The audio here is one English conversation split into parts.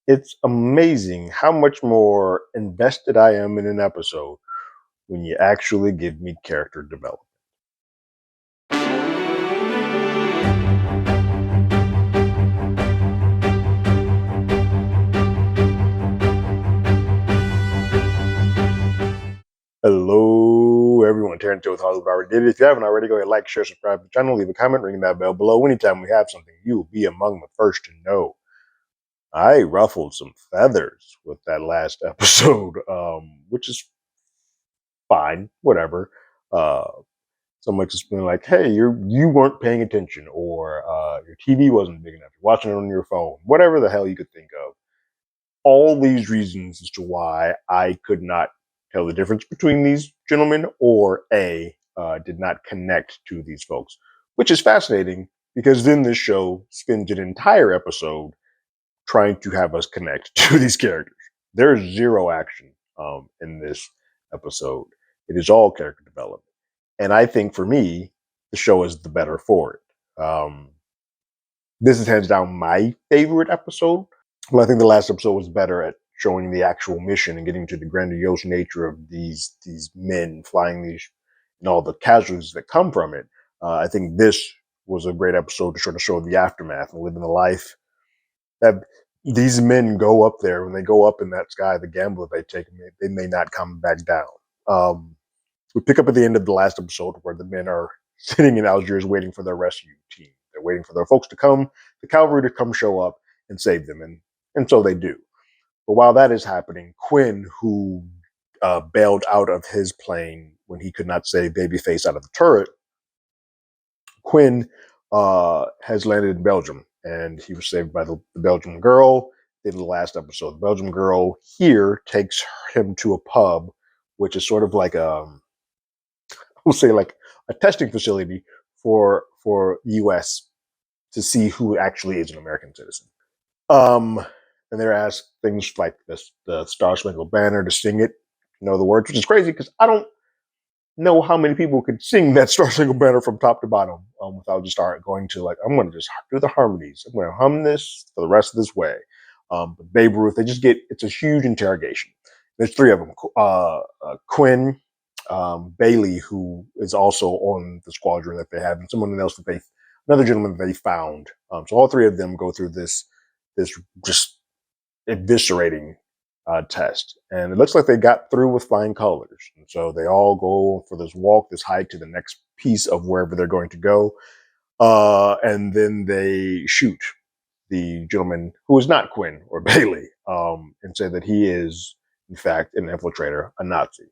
It's amazing how much more invested I am in an episode when you actually give me character development. Hello, everyone. Terrence with Hollywood already did it. If you haven't already, go ahead, like, share, subscribe to the channel, leave a comment, ring that bell below. Anytime we have something, you will be among the first to know. I ruffled some feathers with that last episode, which is fine, whatever. Uh, so much as being like, hey, you weren't paying attention, or your TV wasn't big enough, you're watching it on your phone, whatever the hell you could think of. All these reasons as to why I could not tell the difference between these gentlemen, or did not connect to these folks, which is fascinating because then this show spends an entire episode trying to have us connect to these characters. There is zero action in this episode. It is all character development. And I think for me, the show is the better for it. This is hands down my favorite episode. Well, I think the last episode was better at showing the actual mission and getting to the grandiose nature of these men flying these and all the casualties that come from it. I think this was a great episode to sort of show the aftermath and living the life that these men go up there. When they go up in that sky, the gamble that they take, they may not come back down. We pick up at the end of the last episode where the men are sitting in Algiers waiting for their rescue team. They're waiting for their folks to come, the cavalry to come show up and save them. And so they do. But while that is happening, Quinn, who bailed out of his plane when he could not save Babyface out of the turret, Quinn has landed in Belgium, and he was saved by the Belgian girl in the last episode. The Belgian girl here takes him to a pub, which is sort of like we'll say like a testing facility for the U.S. to see who actually is an American citizen. And they're asked things like this, the Star Spangled Banner, to sing it, know the words, which is crazy because I don't know how many people could sing that Star Spangled Banner from top to bottom without just going to like, I'm going to just do the harmonies. I'm going to hum this for the rest of this way. But Babe Ruth, it's a huge interrogation. There's three of them. Quinn, Bailey, who is also on the squadron that they have, and someone else another gentleman that they found. So all three of them go through this just eviscerating test, and it looks like they got through with flying colors. And so they all go for this walk, this hike to the next piece of wherever they're going to go, and then they shoot the gentleman who is not Quinn or Bailey, and say that he is in fact an infiltrator, a Nazi.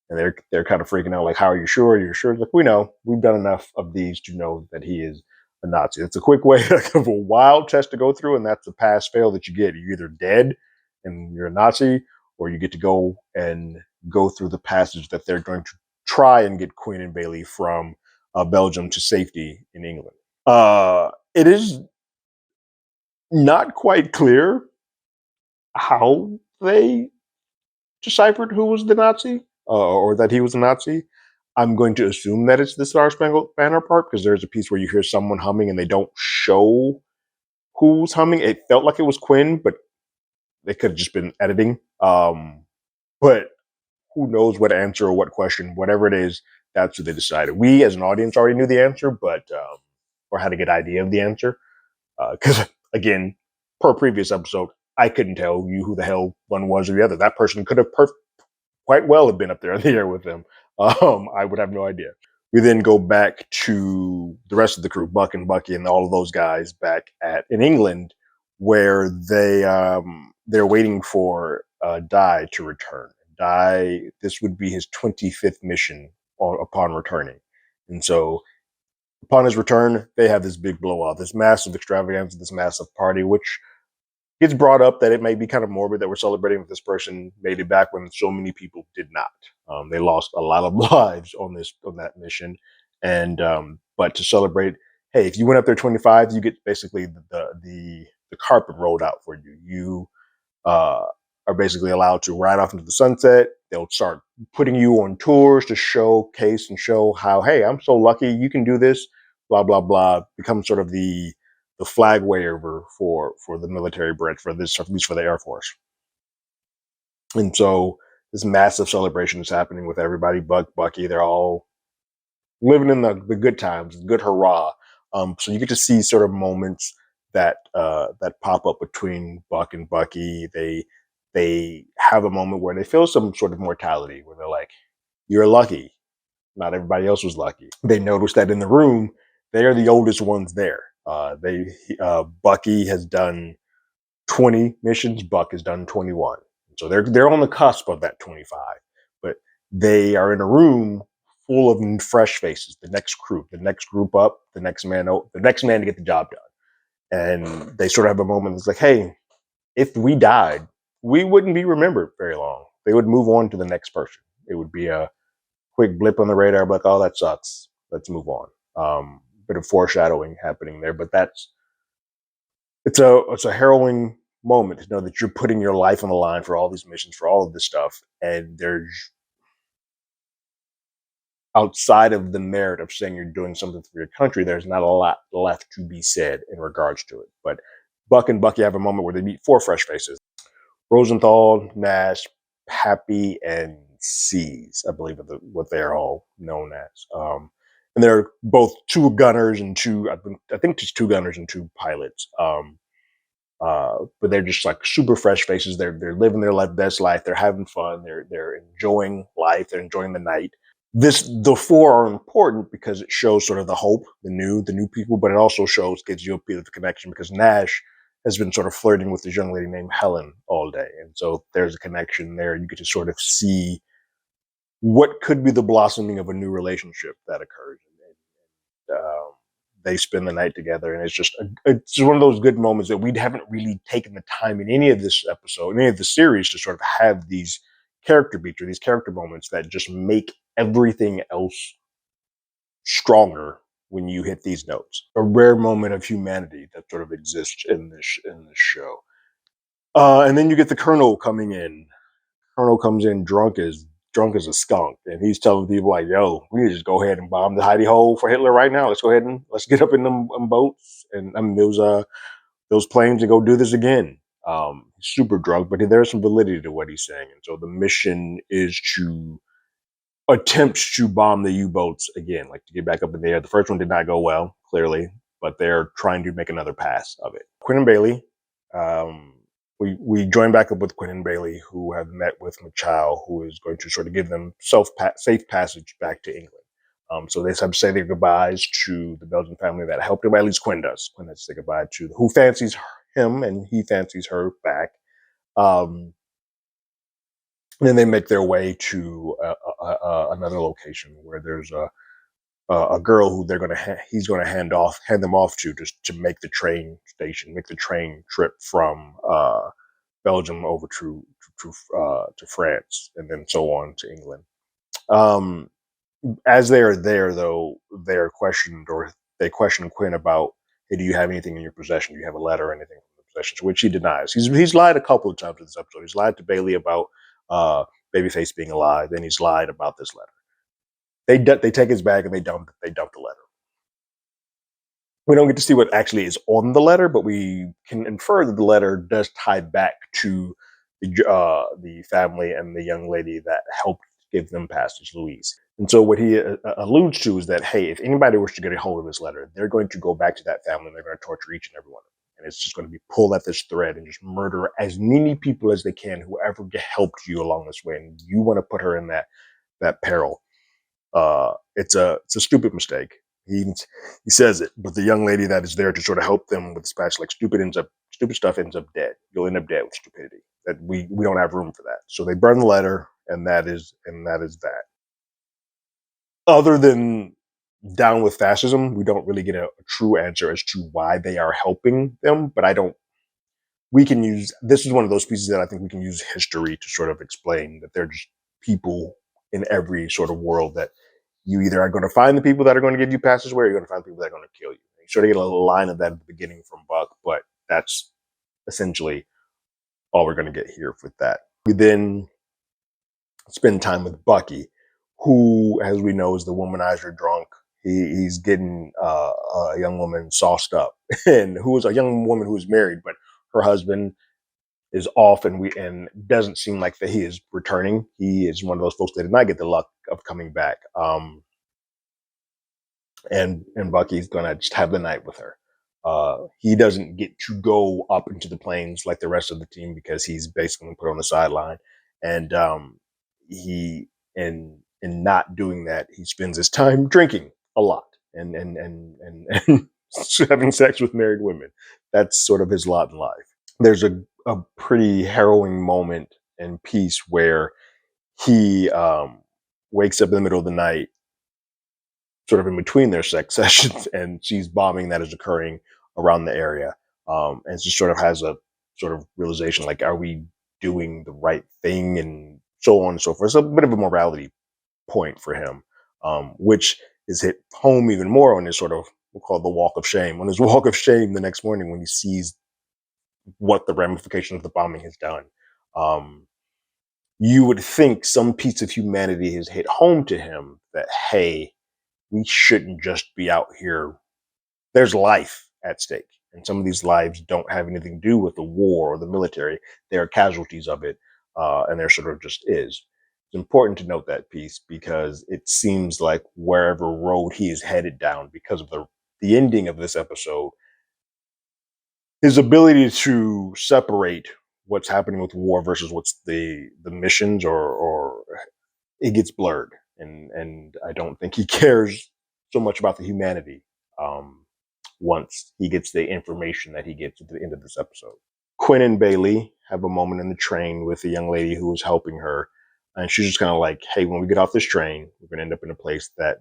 And they're kind of freaking out, like, how are you sure? You're sure? Like, we know. We've done enough of these to know that he is a Nazi. It's a quick way of a wild test to go through, and that's the pass-fail that you get. You're either dead and you're a Nazi, or you get to go through the passage that they're going to try and get Quinn and Bailey from Belgium to safety in England. It is not quite clear how they deciphered who was the Nazi. Or that he was a Nazi. I'm going to assume that it's the Star Spangled Banner part, because there's a piece where you hear someone humming and they don't show who's humming. It felt like it was Quinn, but they could have just been editing. But who knows what answer or what question, whatever it is, that's who they decided. We as an audience already knew the answer, but or had a good idea of the answer. Because again, per previous episode, I couldn't tell you who the hell one was or the other. That person could have quite well have been up there in the air with them. I would have no idea. We then go back to the rest of the crew, Buck and Bucky and all of those guys back in England, where they're waiting for Di to return. Di, this would be his 25th mission upon returning. And so upon his return, they have this big blowout, this massive extravaganza, this massive party, which gets brought up that it may be kind of morbid that we're celebrating that this person made it back when so many people did not. They lost a lot of lives on that mission, and but to celebrate, hey, if you went up there 25, you get basically the carpet rolled out for you. You are basically allowed to ride off into the sunset. They'll start putting you on tours to showcase and show how, hey, I'm so lucky, you can do this. Blah blah blah. Become sort of the the flag waver for the military branch, for this, at least for the Air Force. And so this massive celebration is happening with everybody. Bucky, they're all living in the good times, good hurrah. So you get to see sort of moments that pop up between Buck and Bucky. They have a moment where they feel some sort of mortality, where they're like, "You're lucky. Not everybody else was lucky." They notice that in the room, they are the oldest ones there. Bucky has done 20 missions. Buck has done 21. So they're on the cusp of that 25. But they are in a room full of fresh faces. The next group up, the next man to get the job done. And they sort of have a moment that's like, hey, if we died, we wouldn't be remembered very long. They would move on to the next person. It would be a quick blip on the radar, like, oh, that sucks. Let's move on. Bit of foreshadowing happening there, but it's a harrowing moment to know that you're putting your life on the line for all these missions, for all of this stuff, and there's, outside of the merit of saying you're doing something for your country, there's not a lot left to be said in regards to it. But Buck and Bucky have a moment where they meet four fresh faces: Rosenthal, Nash, Pappy, and C's, I believe, are what they're all known as. And they're both two gunners and I think just two gunners and two pilots. But they're just like super fresh faces. They're living their best life. They're having fun. They're enjoying life. They're enjoying the night. The four are important because it shows sort of the hope, the new people, but it also gives you a bit of a connection because Nash has been sort of flirting with this young lady named Helen all day. And so there's a connection there. You get to sort of see what could be the blossoming of a new relationship that occurs. And, they spend the night together, and it's one of those good moments that we haven't really taken the time in any of this episode, in any of the series, to sort of have these character beats or these character moments that just make everything else stronger when you hit these notes. A rare moment of humanity that sort of exists in this show. And then you get the Colonel coming in. Colonel comes in drunk as a skunk, and he's telling people like, "Yo, we need to just go ahead and bomb the hidey hole for Hitler right now. Let's go ahead and let's get up in them boats and those planes and go do this again." Super drunk, but there's some validity to what he's saying, and so the mission is to attempt to bomb the U-boats again, like to get back up in the air. The first one did not go well, clearly, but they're trying to make another pass of it. Quinn and Bailey. We join back up with Quinn and Bailey, who have met with Machow, who is going to sort of give them safe passage back to England. So they have to say their goodbyes to the Belgian family that helped him. At least Quinn does. Quinn has to say goodbye to who fancies him, and he fancies her back. And then they make their way to another location where there's a girl who he's going to hand them off to, just to make the train trip from Belgium over to France, and then so on to England. As they are there, though, they question Quinn about, hey, do you have anything in your possession? Do you have a letter or anything in the possession? To which he denies. He's lied a couple of times in this episode. He's lied to Bailey about Babyface being alive. Then he's lied about this letter. They take his bag and they dump the letter. We don't get to see what actually is on the letter, but we can infer that the letter does tie back to the family and the young lady that helped give them passage, Louise. And so what he alludes to is that, hey, if anybody was to get a hold of this letter, they're going to go back to that family and they're going to torture each and every one of them. And it's just going to be pulled at this thread and just murder as many people as they can, whoever helped you along this way. And you want to put her in that peril. It's a stupid mistake. He says it, but the young lady that is there to sort of help them with dispatch, like stupid stuff ends up dead. You'll end up dead with stupidity. That we don't have room for that. So they burn the letter, and that is that. Other than down with fascism, we don't really get a true answer as to why they are helping them. But this is one of those pieces that I think we can use history to sort of explain that they're just people in every sort of world that you either are going to find the people that are going to give you passageway, or you're going to find people that are going to kill you. You sort of get a little line of that at the beginning from Buck, but that's essentially all we're going to get here with that. We then spend time with Bucky, who, as we know, is the womanizer drunk. He's getting a young woman sauced up, and who was a young woman who was married, but her husband is off, and doesn't seem like that he is returning. He is one of those folks that did not get the luck of coming back. And Bucky's gonna just have the night with her. He doesn't get to go up into the plains like the rest of the team because he's basically put on the sideline, and he in not doing that, he spends his time drinking a lot and having sex with married women. That's sort of his lot in life. There's a pretty harrowing moment in Peace where he wakes up in the middle of the night, sort of in between their sex sessions, and sees bombing that is occurring around the area, and just sort of has a sort of realization, like, are we doing the right thing, and so on and so forth. It's a bit of a morality point for him, which is hit home even more on his sort of, we'll call it the walk of shame. On his walk of shame the next morning, when he sees what the ramifications of the bombing has done, um, you would think some piece of humanity has hit home to him that, hey, we shouldn't just be out here. There's life at stake. And some of these lives don't have anything to do with the war or the military. They are casualties of it. And there sort of just is. It's important to note that piece because it seems like wherever road he is headed down, because of the ending of this episode, his ability to separate what's happening with war versus what's the missions, or it gets blurred, and I don't think he cares so much about the humanity, once he gets the information that he gets at the end of this episode. Quinn and Bailey have a moment in the train with a young lady who is helping her, and she's just kind of like, "Hey, when we get off this train, we're going to end up in a place that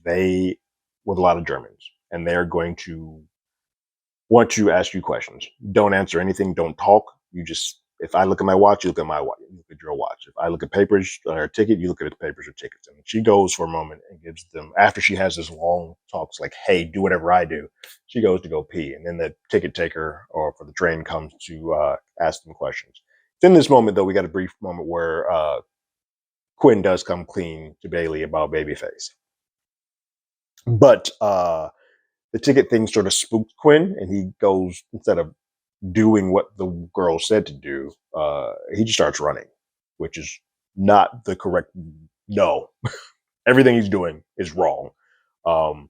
they with a lot of Germans, and they're going to want to ask you questions. Don't answer anything. Don't talk. You just, if I look at my watch, you look at my watch. You look at your watch. If I look at papers or a ticket, you look at the papers or tickets." And she goes for a moment and gives them, after she has this long talks like, "Hey, do whatever I do," she goes to go pee. And then the ticket taker or for the train comes to ask them questions. It's in this moment, though, we got a brief moment where Quinn does come clean to Bailey about Babyface. But the ticket thing sort of spooked Quinn, and he goes, instead of doing what the girl said to do, he just starts running, which is not the correct. No, everything he's doing is wrong. Um,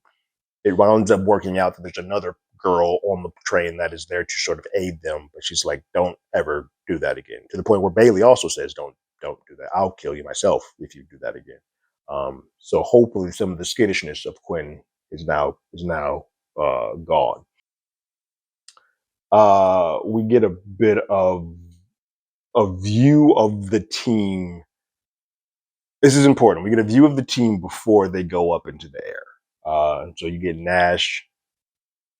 it winds up working out that there's another girl on the train that is there to sort of aid them, but she's like, "Don't ever do that again." To the point where Bailey also says, "Don't do that. I'll kill you myself if you do that again." So hopefully, some of the skittishness of Quinn is now gone. We get a bit of a view of the team. This is important. We get a view of the team before they go up into the air. So you get Nash,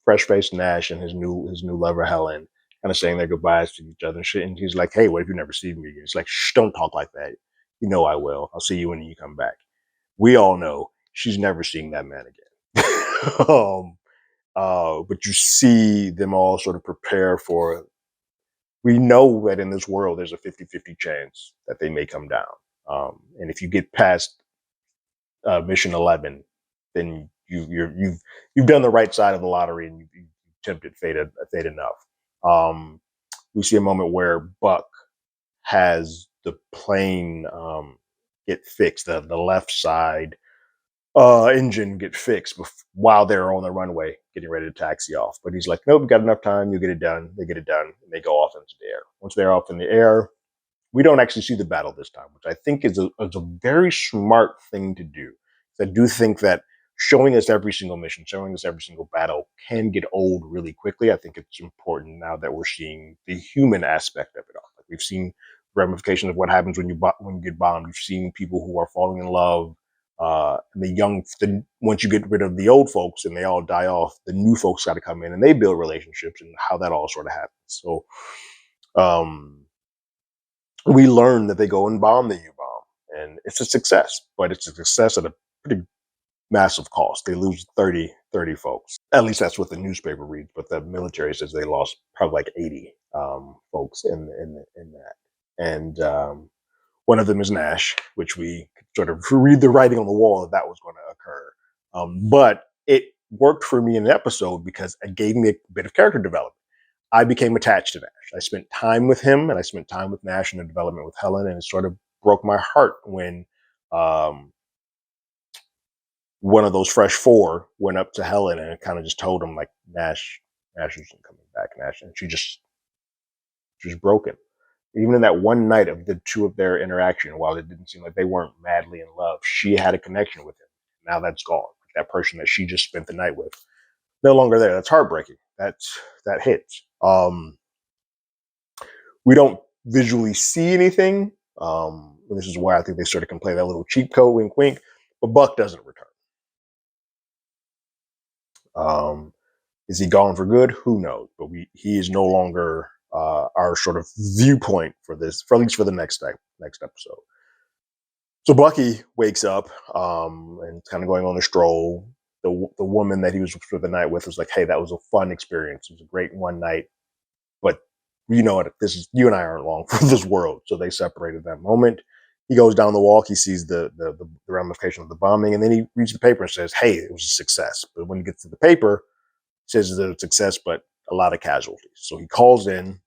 fresh faced Nash, and his new lover Helen, kind of saying their goodbyes to each other and shit. And he's like, "Hey, what if you never see me again?" It's like, "Shh, don't talk like that. You know I will. I'll see you when you come back." We all know she's never seeing that man again. But you see them all sort of prepare for. We know that in this world there's a 50-50 chance that they may come down. And if you get past mission 11, then you've done the right side of the lottery, and you've tempted fate enough. We see a moment where Buck has the plane get fixed, the left side engine get fixed while they're on the runway getting ready to taxi off. But he's like, "Nope, we got enough time. You'll get it done." They get it done, and they go off into the air. Once they're off in the air, we don't actually see the battle this time, which I think is a very smart thing to do. I do think that showing us every single mission, showing us every single battle can get old really quickly. I think it's important now that we're seeing the human aspect of it all. Like, we've seen ramifications of what happens when you get bombed. You've seen people who are falling in love. Once you get rid of the old folks and they all die off, the new folks got to come in and they build relationships, and how that all sort of happens. So, we learn that they go and bomb the U-bomb, and it's a success, but it's a success at a pretty massive cost. They lose 30 folks. At least that's what the newspaper reads, but the military says they lost probably like 80 folks in that. And one of them is Nash, which we sort of read the writing on the wall that was going to occur. But it worked for me in an episode because it gave me a bit of character development. I became attached to Nash. I spent time with him, and I spent time with Nash in the development with Helen, and it sort of broke my heart when um, one of those fresh four went up to Helen and kind of just told him like Nash isn't coming back, Nash, and she was broken. Even in that one night of the two of their interaction, while it didn't seem like they weren't madly in love, she had a connection with him. Now that's gone. That person that she just spent the night with, no longer there. That's heartbreaking. That hits. We don't visually see anything. This is why I think they sort of can play that little cheap code, wink, wink. But Buck doesn't return. Is he gone for good? Who knows? But he is no longer our sort of viewpoint for this, for at least for the next episode. So Bucky wakes up and kind of going on a stroll. The woman that he was for the night with was like, "Hey, that was a fun experience. It was a great one night, but you know what? This is you and I aren't long for this world." So they separated that moment. He goes down the walk. He sees the ramification of the bombing, and then he reads the paper and says, "Hey, it was a success." But when he gets to the paper, it says that it's a success, but a lot of casualties. So he calls in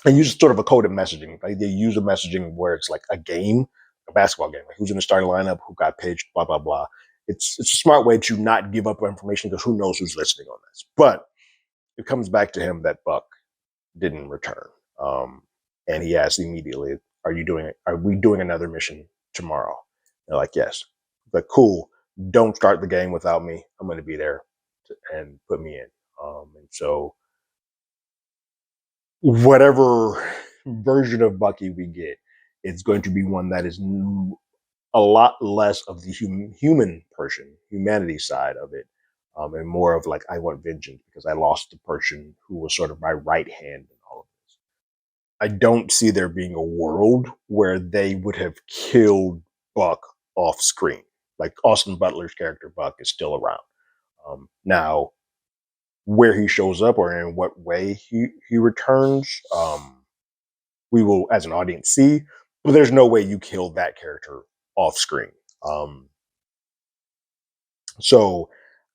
and uses sort of a coded messaging. Like they use a messaging where it's like a game, a basketball game, like who's in the starting lineup, who got paged, blah blah blah. It's a smart way to not give up information because who knows who's listening on this. But it comes back to him that Buck didn't return, and he asks immediately, Are we doing another mission tomorrow?" They're like, "Yes." But cool. Don't start the game without me. I'm going to be there and put me in. And so whatever version of Bucky we get, it's going to be one that is a lot less of the humanity side of it, and more of like I want vengeance because I lost the person who was sort of my right hand in all of this. I don't see there being a world where they would have killed Buck off screen. Like Austin Butler's character Buck is still around. Now, where he shows up or in what way he returns, we will, as an audience, see. But there's no way you kill that character off screen. Um, so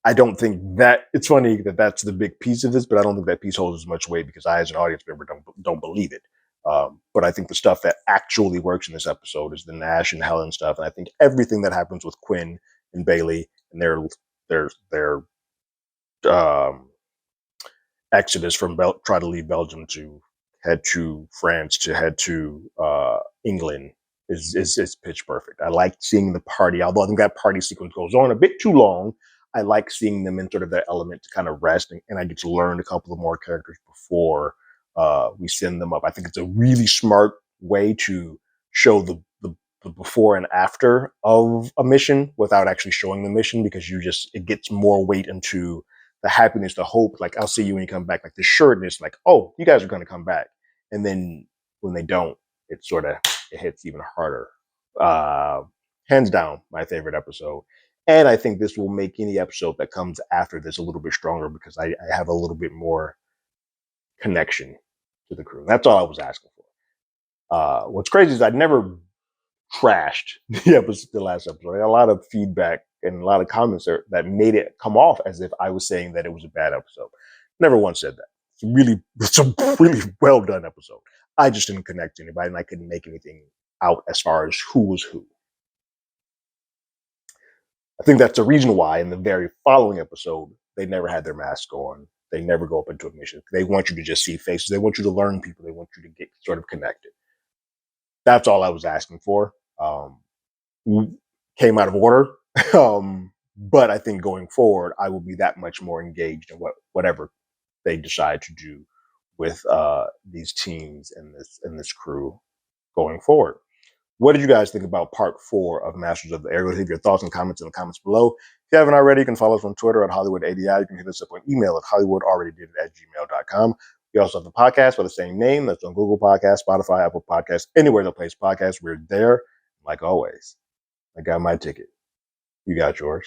I don't think that it's funny that that's the big piece of this, but I don't think that piece holds as much weight because I, as an audience member, don't believe it. But I think the stuff that actually works in this episode is the Nash and Helen stuff, and I think everything that happens with Quinn and Bailey and their um, exodus from try to leave Belgium to head to France to head to England is pitch perfect. I like seeing the party, although I think that party sequence goes on a bit too long. I like seeing them in sort of their element to kind of rest, and I get to learn a couple of more characters before we send them up. I think it's a really smart way to show the before and after of a mission without actually showing the mission because it gets more weight into the happiness, the hope, like I'll see you when you come back, like the sureness, like, oh, you guys are going to come back. And then when they don't, it sort of it hits even harder. Uh, Hands down, my favorite episode. And I think this will make any episode that comes after this a little bit stronger because I have a little bit more connection to the crew. That's all I was asking for. What's crazy is I'd never trashed the last episode. I got a lot of feedback and a lot of comments that made it come off as if I was saying that it was a bad episode. Never once said that. It's a really well done episode. I just didn't connect to anybody and I couldn't make anything out as far as who was who. I think that's the reason why in the very following episode, they never had their mask on. They never go up into a mission. They want you to just see faces. They want you to learn people. They want you to get sort of connected. That's all I was asking for. Came out of order. But I think going forward, I will be that much more engaged in whatever they decide to do with these teams and this crew going forward. What did you guys think about part 4 of Masters of the Air? Leave your thoughts and comments in the comments below. If you haven't already, you can follow us on Twitter at HollywoodADI. You can hit us up on email at HollywoodAlreadyDidIt@gmail.com. We also have the podcast by the same name. That's on Google Podcasts, Spotify, Apple Podcasts, anywhere that plays podcasts. We're there. Like always, I got my ticket. You got yours.